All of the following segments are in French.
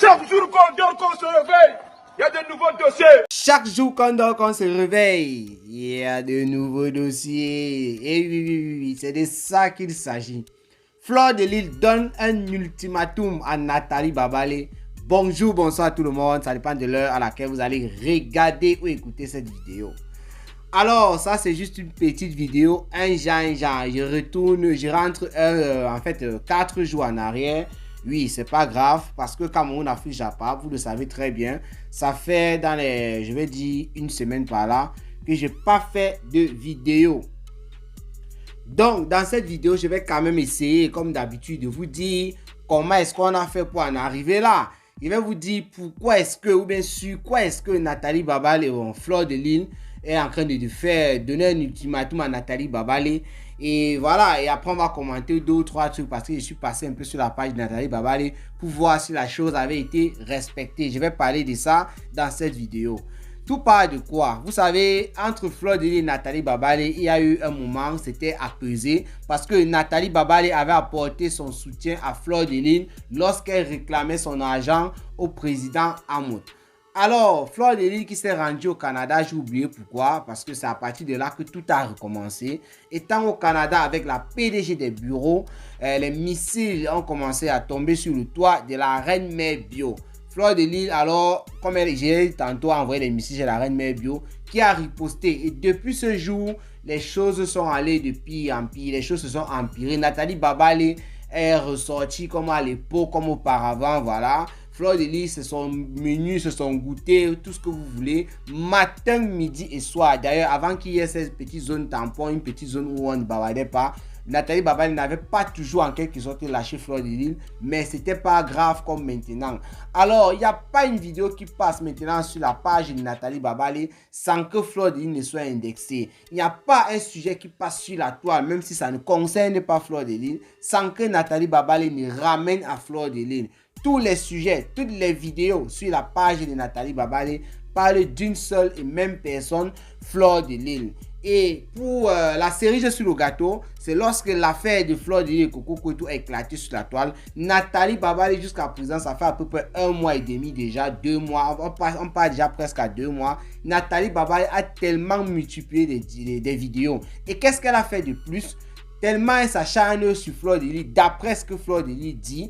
Chaque jour qu'on dort, qu'on se réveille, il y a de nouveaux dossiers. Chaque jour qu'on dort, qu'on se réveille, il y a de nouveaux dossiers. Et oui, c'est de ça qu'il s'agit. Fleur de Lys donne un ultimatum à Nathalie Babale. Bonjour, bonsoir à tout le monde. Ça dépend de l'heure à laquelle vous allez regarder ou écouter cette vidéo. Alors, ça c'est juste une petite vidéo, un genre. Je rentre en fait 4 jours en arrière. Oui, c'est pas grave parce que Cameroun Afrique Japa, vous le savez très bien, ça fait dans les, je vais dire une semaine par là, que j'ai pas fait de vidéo. Donc, dans cette vidéo, je vais quand même essayer, comme d'habitude, de vous dire comment est-ce qu'on a fait pour en arriver là. Je vais vous dire pourquoi est-ce que, ou bien sur quoi est-ce que Nathalie Babale ou Fleur de Lys est en train de donner un ultimatum à Nathalie Babale. Et voilà, et après on va commenter 2 ou 3 trucs parce que je suis passé un peu sur la page de Nathalie Babale pour voir si la chose avait été respectée. Je vais parler de ça dans cette vidéo. Tout part de quoi? Vous savez, entre Fleur de Lys et Nathalie Babale, il y a eu un moment, c'était apaisé parce que Nathalie Babale avait apporté son soutien à Fleur de Lys lorsqu'elle réclamait son argent au président Hamot. Alors, Fleur de Lys qui s'est rendue au Canada, j'ai oublié pourquoi, parce que c'est à partir de là que tout a recommencé. Étant au Canada avec la PDG des bureaux, les missiles ont commencé à tomber sur le toit de la Reine Mère Bio. Fleur de Lys, alors, comme j'ai tantôt envoyé les missiles chez la Reine Mère Bio, qui a riposté. Et depuis ce jour, les choses sont allées de pire en pire, les choses se sont empirées. Nathalie Babale est ressortie comme à l'époque, comme auparavant, voilà. Fleur de Lys, c'est son menu, c'est son goûter, tout ce que vous voulez, matin, midi et soir. D'ailleurs, avant qu'il y ait cette petite zone tampon, une petite zone où on ne bavardait pas, Nathalie Babale n'avait pas toujours en quelque sorte lâché Fleur de Lys, mais c'était pas grave comme maintenant. Alors, il n'y a pas une vidéo qui passe maintenant sur la page de Nathalie Babale sans que Fleur de Lys ne soit indexée. Il n'y a pas un sujet qui passe sur la toile, même si ça ne concerne pas Fleur de Lys, sans que Nathalie Babale ne ramène à Fleur de Lys. Tous les sujets, toutes les vidéos sur la page de Nathalie Babale parlent d'une seule et même personne, Fleur de Lys. Et pour la cerise sur le gâteau, c'est lorsque l'affaire de Fleur de Lys et Coco Koitou a éclaté sur la toile. Nathalie Babale jusqu'à présent, ça fait à peu près 1 mois et demi déjà, 2 mois, on part déjà presque à 2 mois. Nathalie Babale a tellement multiplié des vidéos. Et qu'est-ce qu'elle a fait de plus? Tellement elle s'acharne sur Fleur de Lys, d'après ce que Fleur de Lys dit,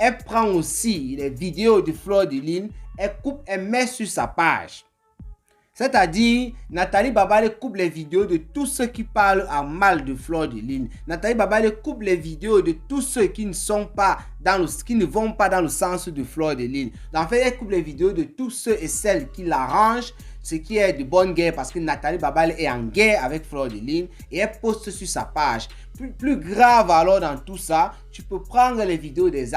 elle prend aussi les vidéos de Fleur de Lys, elle coupe, elle met sur sa page. C'est-à-dire, Nathalie Babale coupe les vidéos de tous ceux qui parlent à mal de Fleur de Lys. Nathalie Babale coupe les vidéos de tous ceux qui ne vont pas dans le sens de Fleur de Lys. En fait, elle coupe les vidéos de tous ceux et celles qui l'arrangent, ce qui est de bonne guerre parce que Nathalie Babale est en guerre avec Fleur de Lys et elle poste sur sa page. Plus grave alors dans tout ça, tu peux prendre les vidéos des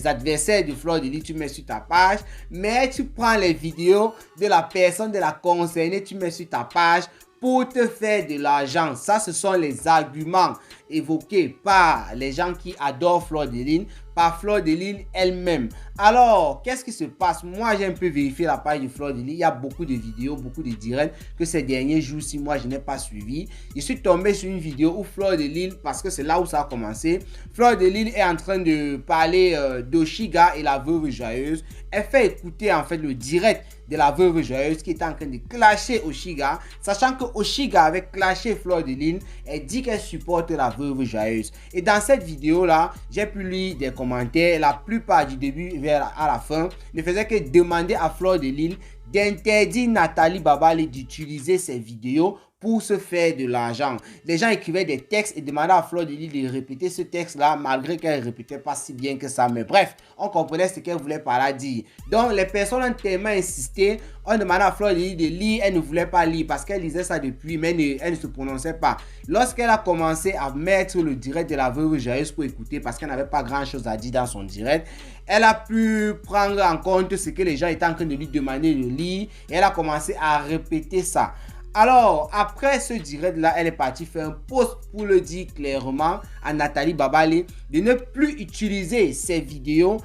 adversaires de Fleur de Lys, tu mets sur ta page, mais tu prends les vidéos de la personne de la concernée, tu mets sur ta page pour te faire de l'argent. Ça, ce sont les arguments évoqués par les gens qui adorent Fleur de Lys, par Fleur de Lys elle-même. Alors, qu'est-ce qui se passe? Moi, j'ai un peu vérifié la page de Fleur de Lys. Il y a beaucoup de vidéos, beaucoup de directs que ces derniers jours-ci, moi, je n'ai pas suivi. Je suis tombé sur une vidéo où Fleur de Lys, parce que c'est là où ça a commencé, Fleur de Lys est en train de parler d'Oshiga et la veuve joyeuse. Elle fait écouter en fait le direct de la veuve joyeuse qui est en train de clasher Oshiga, sachant que Oshiga avait clashé Fleur de Lys. Elle dit qu'elle supporte la veuve joyeuse. Et dans cette vidéo-là, j'ai pu lire des commentaires. La plupart du début à la fin ne faisait que demander à Fleur de Lys d'interdire Nathalie Babale d'utiliser ces vidéos pour se faire de l'argent. Les gens écrivaient des textes et demandaient à Fleur de Lys de répéter ce texte-là, malgré qu'elle ne répétait pas si bien que ça. Mais bref, on comprenait ce qu'elle voulait par là dire. Donc, les personnes ont tellement insisté, on demandait à Fleur de Lys de lire, elle ne voulait pas lire parce qu'elle lisait ça depuis, mais elle ne se prononçait pas. Lorsqu'elle a commencé à mettre le direct de la veuve joyeuse pour écouter, parce qu'elle n'avait pas grand-chose à dire dans son direct, elle a pu prendre en compte ce que les gens étaient en train de lui demander de lire et elle a commencé à répéter ça. Alors, après ce direct-là, elle est partie faire un post pour le dire clairement à Nathalie Babale de ne plus utiliser ces vidéos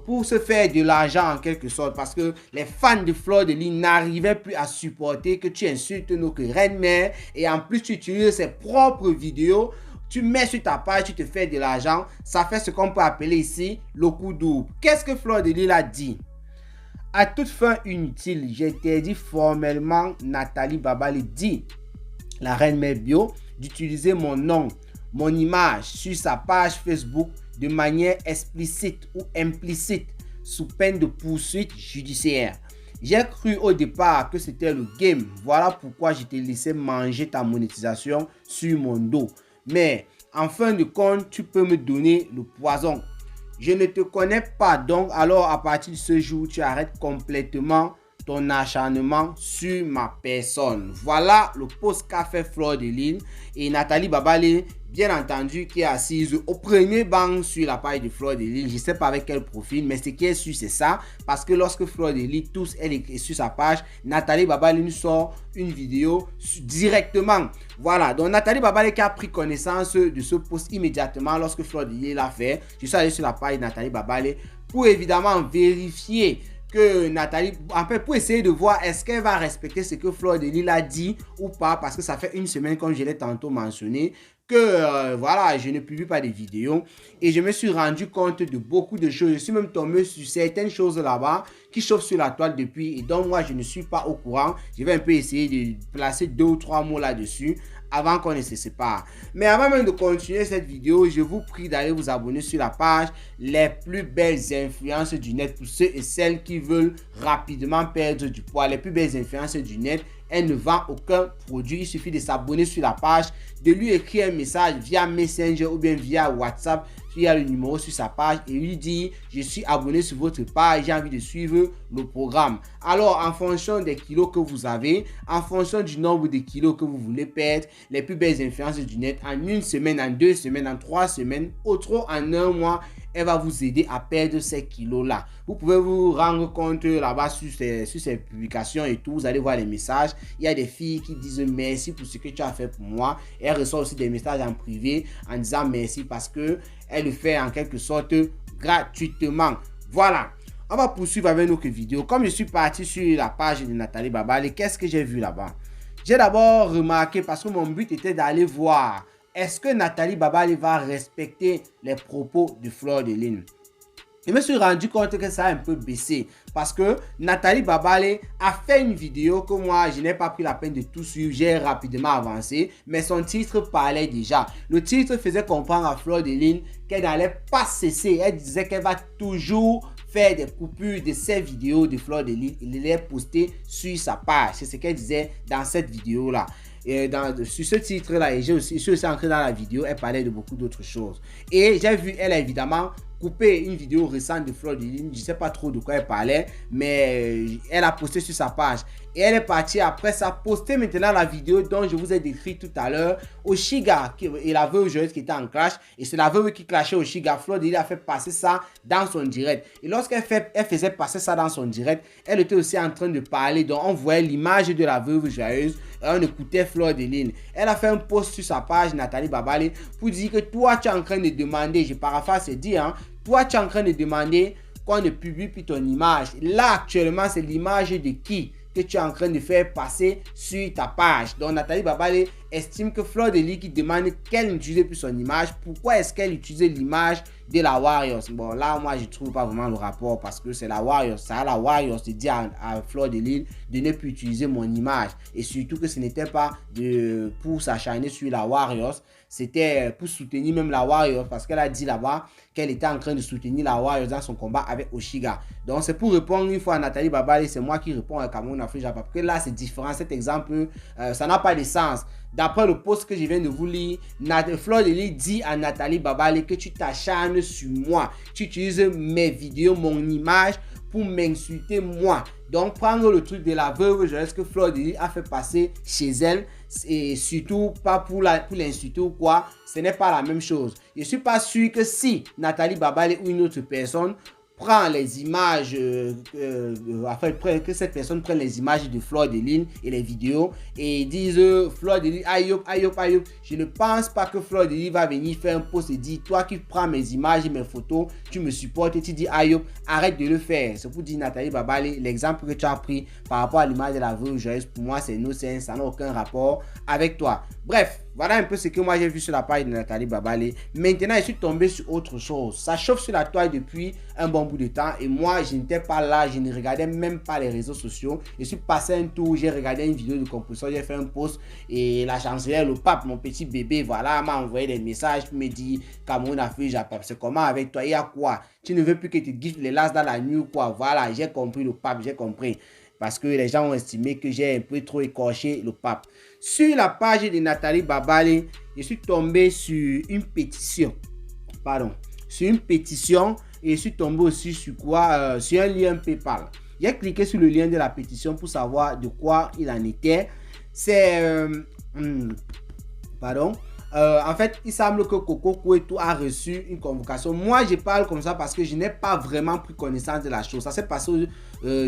pour se faire de l'argent en quelque sorte, parce que les fans de Fleur de Lys n'arrivaient plus à supporter que tu insultes nos reines mères et en plus tu utilises ses propres vidéos tu mets sur ta page, tu te fais de l'argent. Ça fait ce qu'on peut appeler ici le coup double. Qu'est-ce que Fleur de Lys a dit? À toute fin inutile, j'interdis formellement, Nathalie Babale dit, la reine mère bio, d'utiliser mon nom, mon image sur sa page Facebook de manière explicite ou implicite sous peine de poursuite judiciaire. J'ai cru au départ que c'était le game. Voilà pourquoi je t'ai laissé manger ta monétisation sur mon dos. Mais en fin de compte, tu peux me donner le poison. Je ne te connais pas, donc alors à partir de ce jour, tu arrêtes complètement ton acharnement sur ma personne. Voilà le post qu'a fait Fleur de Lys et Nathalie Babale, bien entendu, qui est assise au premier banc sur la page de Fleur de Lys. Je ne sais pas avec quel profil, mais ce qui est sûr, c'est ça. Parce que lorsque Fleur de Lys, tous, elle est sur sa page, Nathalie Babale nous sort une vidéo directement. Voilà, donc Nathalie Babale qui a pris connaissance de ce post immédiatement lorsque Fleur de Lys l'a fait. Je suis allé sur la page de Nathalie Babale pour évidemment vérifier que Nathalie, en fait, pour essayer de voir est-ce qu'elle va respecter ce que Fleur de Lys a dit ou pas, parce que ça fait une semaine, comme je l'ai tantôt mentionné, que voilà, je ne publie pas de vidéos et je me suis rendu compte de beaucoup de choses. Je suis même tombé sur certaines choses là-bas qui chauffent sur la toile depuis et donc moi je ne suis pas au courant. Je vais un peu essayer de placer 2 ou 3 mots là-dessus avant qu'on ne se sépare. Mais avant même de continuer cette vidéo, je vous prie d'aller vous abonner sur la page Les plus belles influences du net pour ceux et celles qui veulent rapidement perdre du poids. Les plus belles influences du net, elle ne vend aucun produit. Il suffit de s'abonner sur la page, de lui écrire un message via Messenger ou bien via WhatsApp. Il y a le numéro sur sa page et lui dit je suis abonné sur votre page, j'ai envie de suivre le programme. Alors en fonction des kilos que vous avez, en fonction du nombre de kilos que vous voulez perdre, les plus belles influences du net, en 1 semaine, en 2 semaines, en 3 semaines, au trop en 1 mois, elle va vous aider à perdre ces kilos là. Vous pouvez vous rendre compte là-bas sur ces publications et tout, vous allez voir les messages. Il y a des filles qui disent merci pour ce que tu as fait pour moi. Et elle reçoit aussi des messages en privé en disant merci parce que elle le fait en quelque sorte gratuitement. Voilà. On va poursuivre avec notre vidéo. Comme je suis parti sur la page de Nathalie Babale, qu'est-ce que j'ai vu là-bas? J'ai d'abord remarqué, parce que mon but était d'aller voir est-ce que Nathalie Babale va respecter les propos de Fleur de Lys. Je me suis rendu compte que ça a un peu baissé parce que Nathalie Babale a fait une vidéo que moi je n'ai pas pris la peine de tout suivre, j'ai rapidement avancé, mais son titre parlait déjà. Le titre faisait comprendre à Fleur de Lys qu'elle n'allait pas cesser, elle disait qu'elle va toujours faire des coupures de ses vidéos de Fleur de Lys et les poster sur sa page. C'est ce qu'elle disait dans cette vidéo là. Et sur ce titre là, et je suis aussi entré dans la vidéo, elle parlait de beaucoup d'autres choses. Et j'ai vu, elle a évidemment coupé une vidéo récente de Fleur de Lys, je ne sais pas trop de quoi elle parlait, mais elle a posté sur sa page. Et elle est partie après ça, poster maintenant la vidéo dont je vous ai décrit tout à l'heure, Oshiga et la veuve joyeuse qui était en clash, et c'est la veuve qui clashait Oshiga. Fleur de Lys a fait passer ça dans son direct. Et lorsqu'elle faisait passer ça dans son direct, elle était aussi en train de parler, donc on voyait l'image de la veuve joyeuse, et on écoutait Fleur de Lys. Elle a fait un post sur sa page, Nathalie Babale, pour dire que toi tu es en train de demander, je paraphrase, c'est dit, hein, toi tu es en train de demander qu'on ne publie plus ton image. Là actuellement c'est l'image de qui que tu es en train de faire passer sur ta page. Donc Nathalie Babale estime que Fleur de Lys qui demande qu'elle n'utilise plus son image, pourquoi est-ce qu'elle utilise l'image de la Warriors? Bon là moi je trouve pas vraiment le rapport parce que c'est la Warriors, ça la Warriors dit à Fleur de Lys de ne plus utiliser mon image et surtout que ce n'était pas pour s'acharner sur la Warriors, c'était pour soutenir même la Warriors parce qu'elle a dit là-bas qu'elle était en train de soutenir la Warriors dans son combat avec Oshiga. Donc c'est pour répondre une fois à Nathalie Babale, c'est moi qui réponds à Cameroun Afrique parce que là c'est différent, cet exemple ça n'a pas de sens. D'après le post que je viens de vous lire, Fleur de Lys dit à Nathalie Babale que tu t'acharnes sur moi, tu utilises mes vidéos, mon image pour m'insulter moi. Donc prendre le truc de la veuve joyeuse que Fleur de Lys a fait passer chez elle et surtout pas pour l'insulter ou quoi, ce n'est pas la même chose. Je suis pas sûr que si Nathalie Babale ou une autre personne prend les images, que cette personne prenne les images de Fleur de Lys et les vidéos et disent Fleur de Lys, aïe, je ne pense pas que Fleur de Lys va venir faire un post et dire toi qui prends mes images et mes photos, tu me supportes et tu dis aïe, arrête de le faire. C'est pour dire Nathalie Babale, l'exemple que tu as pris par rapport à l'image de la veuve joyeuse, pour moi c'est innocent, ça n'a aucun rapport avec toi. Bref, Voilà un peu ce que moi j'ai vu sur la page de Nathalie Babale. Maintenant, je suis tombé sur autre chose. Ça chauffe sur la toile depuis un bon bout de temps. Et moi, je n'étais pas là. Je ne regardais même pas les réseaux sociaux. Je suis passé un tour. J'ai regardé une vidéo de composition. J'ai fait un post. Et la chancelière, le pape, mon petit bébé, voilà, m'a envoyé des messages. Pour me dire, Cameroun a fait Japon. C'est comment avec toi? Il y a quoi? Tu ne veux plus que tu te gifles les lasses dans la nuit ou quoi? Voilà, j'ai compris le pape. J'ai compris. Parce que les gens ont estimé que j'ai un peu trop écorché le pape. Sur la page de Nathalie Babale, je suis tombé sur une pétition. Pardon. Sur une pétition. Et je suis tombé aussi sur quoi? Sur un lien PayPal. J'ai cliqué sur le lien de la pétition pour savoir de quoi il en était. C'est... pardon. En fait, il semble que Coco Kouetou a reçu une convocation. Moi, je parle comme ça parce que je n'ai pas vraiment pris connaissance de la chose. Ça s'est passé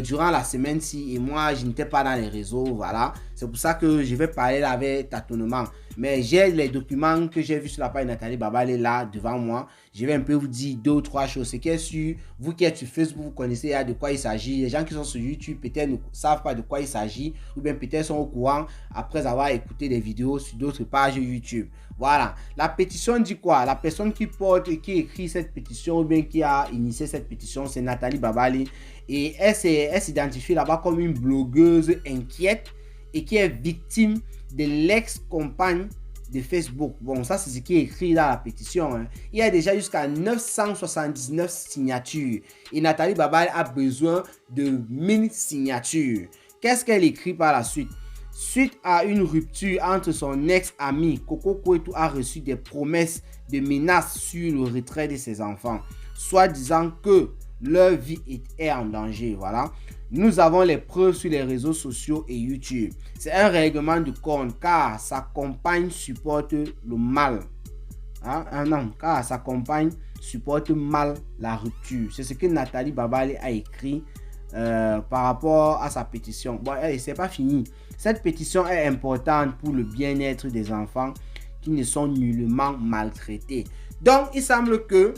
durant la semaine-ci et moi, je n'étais pas dans les réseaux. Voilà. C'est pour ça que je vais parler là avec tâtonnement. Mais j'ai les documents que j'ai vus sur la page de Nathalie Babale là devant moi. Je vais un peu vous dire 2 ou 3 choses. Ce qui est sûr, vous qui êtes sur Facebook, vous connaissez de quoi il s'agit. Les gens qui sont sur YouTube peut-être ne savent pas de quoi il s'agit ou bien peut-être sont au courant après avoir écouté des vidéos sur d'autres pages YouTube. Voilà. La pétition dit quoi? La personne qui porte et qui écrit cette pétition ou bien qui a initié cette pétition, c'est Nathalie Babale. Et elle s'identifie là-bas comme une blogueuse inquiète et qui est victime de l'ex-compagne de Facebook. Bon, ça c'est ce qui est écrit dans la pétition. Hein. Il y a déjà jusqu'à 979 signatures. Et Nathalie Babale a besoin de 1000 signatures. Qu'est-ce qu'elle écrit par la suite? Suite à une rupture entre son ex-ami, Coco Kouetou a reçu des promesses de menaces sur le retrait de ses enfants, soit disant que leur vie est en danger. Voilà. Nous avons les preuves sur les réseaux sociaux et YouTube. C'est un règlement de compte car sa compagne supporte le mal. Hein? Non, car sa compagne supporte mal la rupture. C'est ce que Nathalie Babale a écrit par rapport à sa pétition. Bon, c'est pas fini. Cette pétition est importante pour le bien-être des enfants qui ne sont nullement maltraités. Donc, il semble que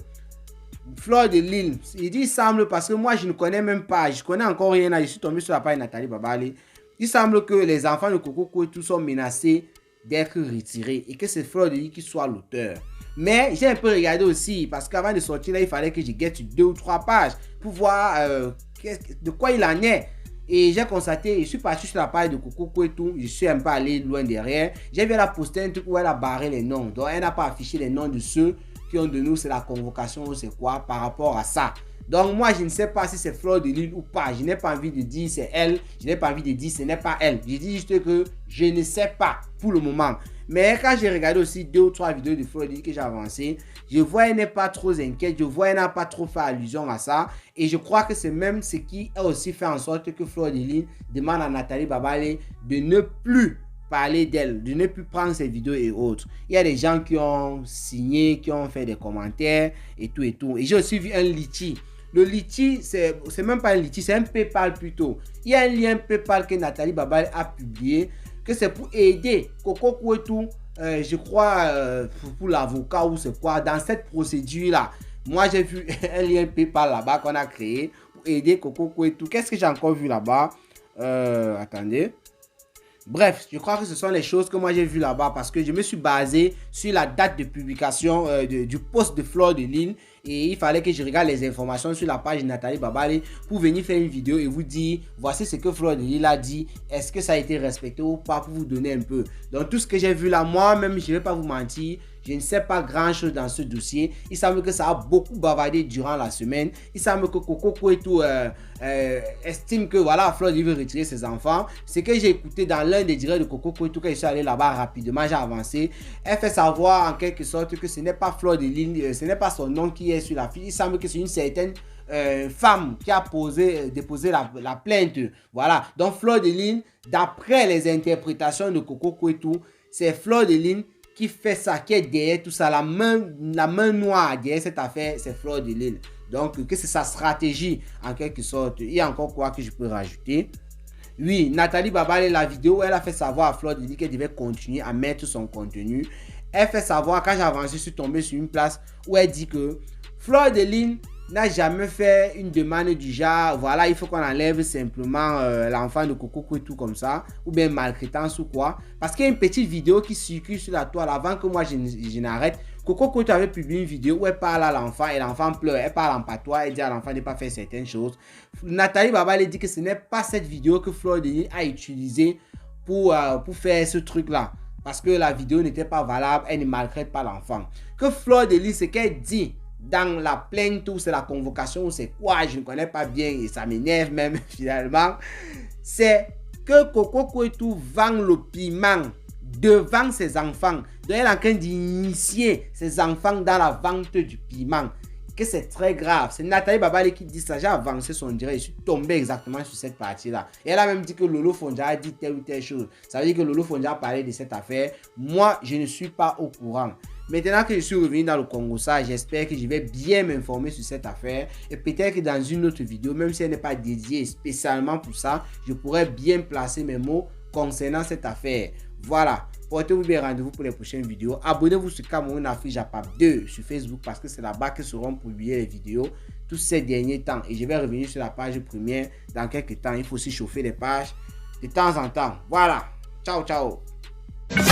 Fleur de Lille, il dit il semble parce que moi je ne connais même pas, je connais encore rien, je suis tombé sur la page Nathalie Babale. Il semble que les enfants de Coco Kouetou sont menacés d'être retirés et que c'est Fleur de Lille qui soit l'auteur. Mais j'ai un peu regardé aussi parce qu'avant de sortir là, il fallait que je guette sur 2 ou 3 pages pour voir de quoi il en est. Et j'ai constaté, je suis parti sur la page de Coco Kouetou, je suis un peu allé loin derrière. J'ai vu la poster un truc où elle a barré les noms. Donc elle n'a pas affiché les noms de ceux qui ont de nous, c'est la convocation ou c'est quoi par rapport à ça. Donc moi je ne sais pas si c'est Fleur de Lille ou pas. Je n'ai pas envie de dire c'est elle, je n'ai pas envie de dire ce n'est pas elle. Je dis juste que je ne sais pas pour le moment. Mais quand j'ai regardé aussi 2 ou 3 vidéos de Fleur de Lille que j'ai avancé, je vois elle n'est pas trop inquiète, je vois elle n'a pas trop fait allusion à ça. Et je crois que c'est même ce qui a aussi fait en sorte que Fleur de Lille demande à Nathalie Babale de ne plus parler d'elle, de ne plus prendre ses vidéos et autres. Il y a des gens qui ont signé, qui ont fait des commentaires et tout et tout. Et j'ai aussi vu un litchi. Le litchi, c'est même pas un litchi, c'est un PayPal plutôt. Il y a un lien PayPal que Nathalie Babale a publié, que c'est pour aider Coco Kouetou, je crois, pour l'avocat ou c'est quoi, dans cette procédure-là. Moi, j'ai vu un lien PayPal là-bas qu'on a créé pour aider Coco Kouetou. Qu'est-ce que j'ai encore vu là-bas? Attendez. Bref, je crois que ce sont les choses que moi j'ai vues là-bas parce que je me suis basé sur la date de publication du post de Fleur de Lille et il fallait que je regarde les informations sur la page de Nathalie Babale pour venir faire une vidéo et vous dire voici ce que Fleur de Lille a dit, est-ce que ça a été respecté ou pas pour vous donner un peu. Donc tout ce que j'ai vu là, moi-même, je ne vais pas vous mentir, je ne sais pas grand-chose dans ce dossier. Il semble que ça a beaucoup bavardé durant la semaine. Il semble que Coco Kouetou estime que voilà, Fleur de Lille veut retirer ses enfants. Ce que j'ai écouté dans l'un des directs de Coco Kouetou quand je suis allé là-bas rapidement, j'ai avancé. Elle fait savoir en quelque sorte que ce n'est pas Fleur de Lille, ce n'est pas son nom qui est sur la fiche. Il semble que c'est une certaine femme qui a déposé la plainte. Voilà. Donc Fleur de Lille, d'après les interprétations de Coco Kouetou, c'est Fleur de Lille qui fait ça, qui est derrière tout ça, la main noire derrière cette affaire, c'est Fleur de Lille. Donc, que c'est sa stratégie, en quelque sorte. Il y a encore quoi que je peux rajouter? Oui, Nathalie Babale, la vidéo, elle a fait savoir à Fleur de Lille qu'elle devait continuer à mettre son contenu. Elle fait savoir, quand j'ai avancé, je suis tombé sur une place où elle dit que Fleur de Lille n'a jamais fait une demande du genre, voilà, il faut qu'on enlève simplement l'enfant de Coco Kouetou comme ça, ou bien maltraitance ou quoi. Parce qu'il y a une petite vidéo qui circule sur la toile avant que moi je n'arrête. Coco Kouetou avait publié une vidéo où elle parle à l'enfant et l'enfant pleure. Elle parle en patois, elle dit à l'enfant de ne pas faire certaines choses. Nathalie Baba elle dit que ce n'est pas cette vidéo que Fleur de Lys a utilisée pour faire ce truc-là. Parce que la vidéo n'était pas valable, elle ne maltraite pas l'enfant. Que Fleur de Lys, ce qu'elle dit dans la plainte ou c'est la convocation ou c'est quoi, je ne connais pas bien et ça m'énerve même finalement, c'est que Coco Kouetou vend le piment devant ses enfants. Donc elle est en train d'initier ses enfants dans la vente du piment. Que c'est très grave. C'est Nathalie Babale qui dit ça. J'ai avancé son direct. Je suis tombé exactement sur cette partie-là. Et elle a même dit que Lolo Fonja a dit telle ou telle chose. Ça veut dire que Lolo Fonja a parlé de cette affaire. Moi, je ne suis pas au courant. Maintenant que je suis revenu dans le Congo, ça, j'espère que je vais bien m'informer sur cette affaire. Et peut-être que dans une autre vidéo, même si elle n'est pas dédiée spécialement pour ça, je pourrais bien placer mes mots concernant cette affaire. Voilà. Portez-vous bien, rendez-vous pour les prochaines vidéos. Abonnez-vous sur Cameroun Affiche Japap 2 sur Facebook parce que c'est là-bas que seront publiées les vidéos tous ces derniers temps. Et je vais revenir sur la page première dans quelques temps. Il faut aussi chauffer les pages de temps en temps. Voilà. Ciao, ciao. Yes,